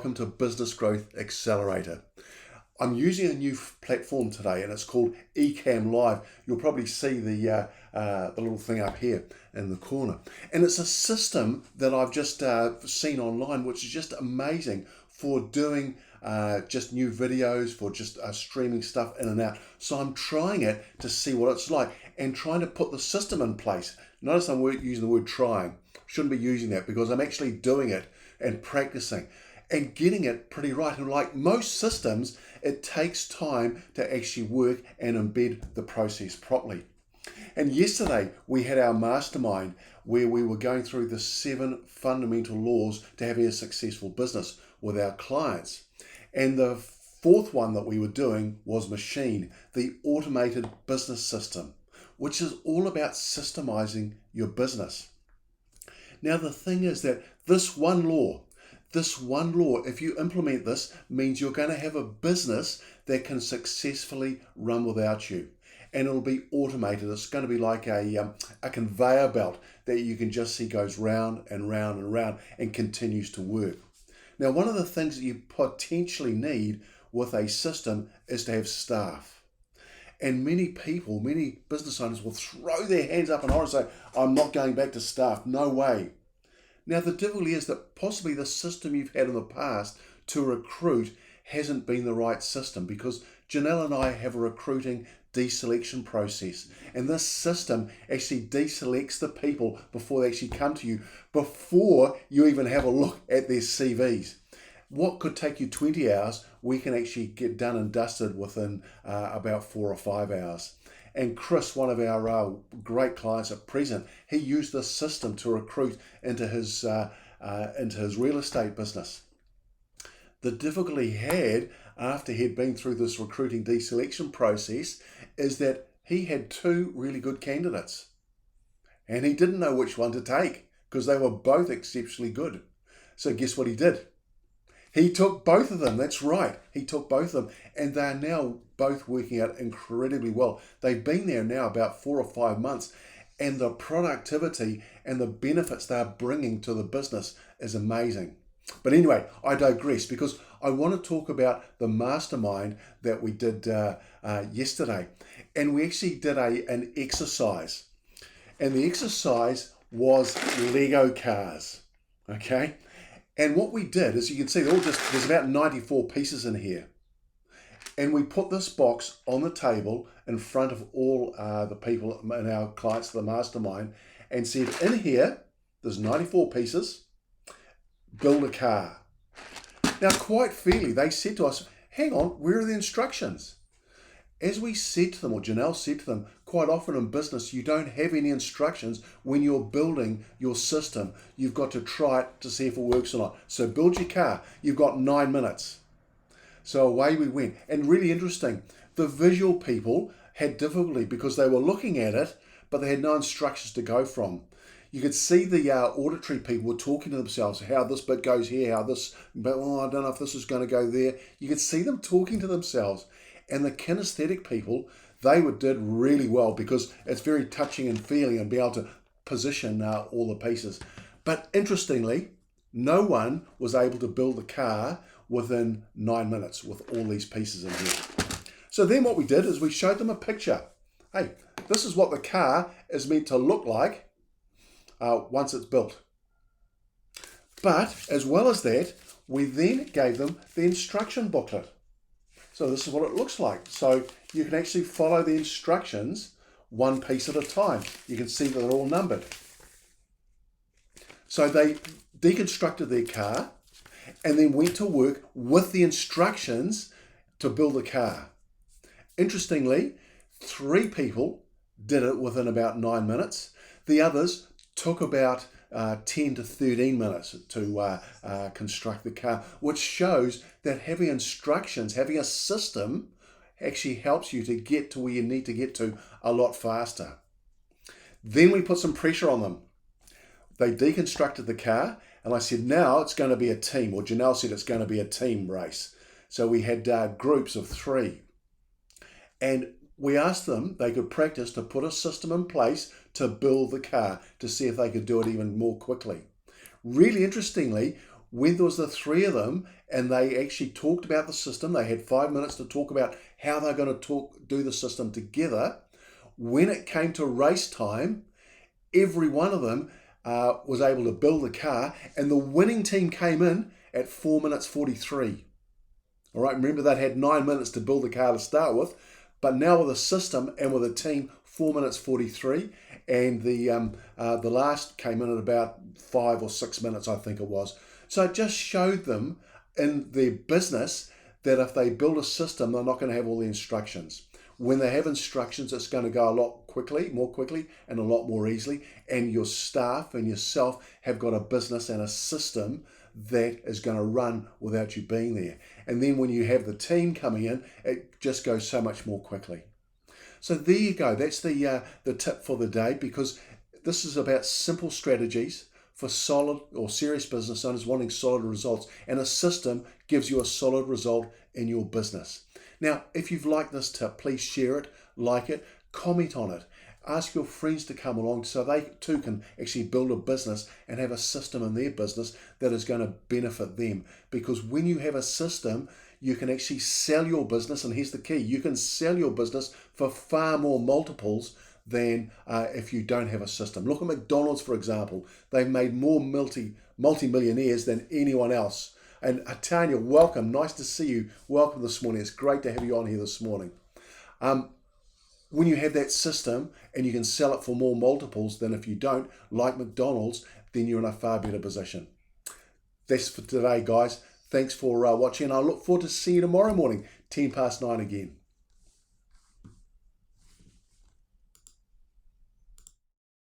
welcome to Business Growth Accelerator. I'm using a new platform today and it's called ecamm.live. You'll probably see the little thing up here in the corner. And it's a system that I've just seen online, which is just amazing for doing just new videos, for just streaming stuff in and out. So I'm trying it to see what it's like and trying to put the system in place. Notice I'm using the word trying. Shouldn't be using that because I'm actually doing it and practicing and getting it pretty right. And like most systems, it takes time to actually work and embed the process properly. And yesterday we had our mastermind where we were going through the 7 fundamental laws to having a successful business with our clients. And the 4th one that we were doing was Machine, the automated business system, which is all about systemizing your business. Now, the thing is that this one law, if you implement this, means you're going to have a business that can successfully run without you. And it'll be automated. It's going to be like a conveyor belt that you can just see goes round and round and round and continues to work. Now, one of the things that you potentially need with a system is to have staff. And many people, many business owners will throw their hands up in horror and say, I'm not going back to staff, no way. Now, the difficulty is that possibly the system you've had in the past to recruit hasn't been the right system, because Janelle and I have a recruiting deselection process. And this system actually deselects the people before they actually come to you, before you even have a look at their CVs. What could take you 20 hours, we can actually get done and dusted within about 4 or 5 hours. And Chris, one of our great clients at present, he used this system to recruit into his real estate business. The difficulty he had after he'd been through this recruiting deselection process is that he had 2 really good candidates. And he didn't know which one to take because they were both exceptionally good. So guess what he did? He took both of them. That's right. He took both of them. And they're now both working out incredibly well. They've been there now about 4 or 5 months. And the productivity and the benefits they're bringing to the business is amazing. But anyway, I digress because I want to talk about the mastermind that we did yesterday. And we actually did an exercise. And the exercise was Lego cars. Okay? And what we did is, you can see there's about 94 pieces in here. And we put this box on the table in front of all the people and our clients, the mastermind, and said, in here, there's 94 pieces, build a car. Now, quite fairly, they said to us, hang on, where are the instructions? As we said to them, or Janelle said to them, quite often in business, you don't have any instructions when you're building your system. You've got to try it to see if it works or not. So build your car. You've got 9 minutes. So away we went. And really interesting, the visual people had difficulty because they were looking at it, but they had no instructions to go from. You could see the auditory people were talking to themselves, how this bit goes here, how this, but I don't know if this is going to go there. You could see them talking to themselves. And the kinesthetic people, they did really well because it's very touching and feeling and be able to position all the pieces. But interestingly, no one was able to build a car within 9 minutes with all these pieces in here. So then what we did is we showed them a picture. Hey, this is what the car is meant to look like once it's built. But as well as that, we then gave them the instruction booklet. So this is what it looks like. So you can actually follow the instructions one piece at a time. You can see that they're all numbered. So they deconstructed their car and then went to work with the instructions to build a car. Interestingly, 3 people did it within about 9 minutes. The others took about 10 to 13 minutes to construct the car, which shows that having instructions, having a system actually helps you to get to where you need to get to a lot faster. Then we put some pressure on them. They deconstructed the car and I said, now it's going to be a team, or Janelle said it's going to be a team race. So we had groups of 3. And we asked them, they could practice to put a system in place to build the car to see if they could do it even more quickly. Really interestingly, when there was the three of them and they actually talked about the system, they had 5 minutes to talk about how they're going to do the system together. When it came to race time, every one of them was able to build the car, and the winning team came in at 4 minutes 43. All right, remember they had 9 minutes to build the car to start with, but now with a system and with a team, 4 minutes 43, and the last came in at about 5 or 6 minutes, I think it was. So it just showed them in their business that if they build a system, they're not going to have all the instructions. When they have instructions, it's going to go a lot more quickly and a lot more easily. And your staff and yourself have got a business and a system that is going to run without you being there. And then when you have the team coming in, it just goes so much more quickly. So there you go. That's the tip for the day, because this is about simple strategies for solid or serious business owners wanting solid results. And a system gives you a solid result in your business. Now, if you've liked this tip, please share it, like it, comment on it. Ask your friends to come along so they too can actually build a business and have a system in their business that is going to benefit them. Because when you have a system, you can actually sell your business, and here's the key, you can sell your business for far more multiples than if you don't have a system. Look at McDonald's, for example. They've made more multi-millionaires than anyone else. And Tanya, welcome. Nice to see you. Welcome this morning. It's great to have you on here this morning. When you have that system and you can sell it for more multiples than if you don't, like McDonald's, then you're in a far better position. That's for today, guys. Thanks for watching. I look forward to seeing you tomorrow morning, 9:10 again.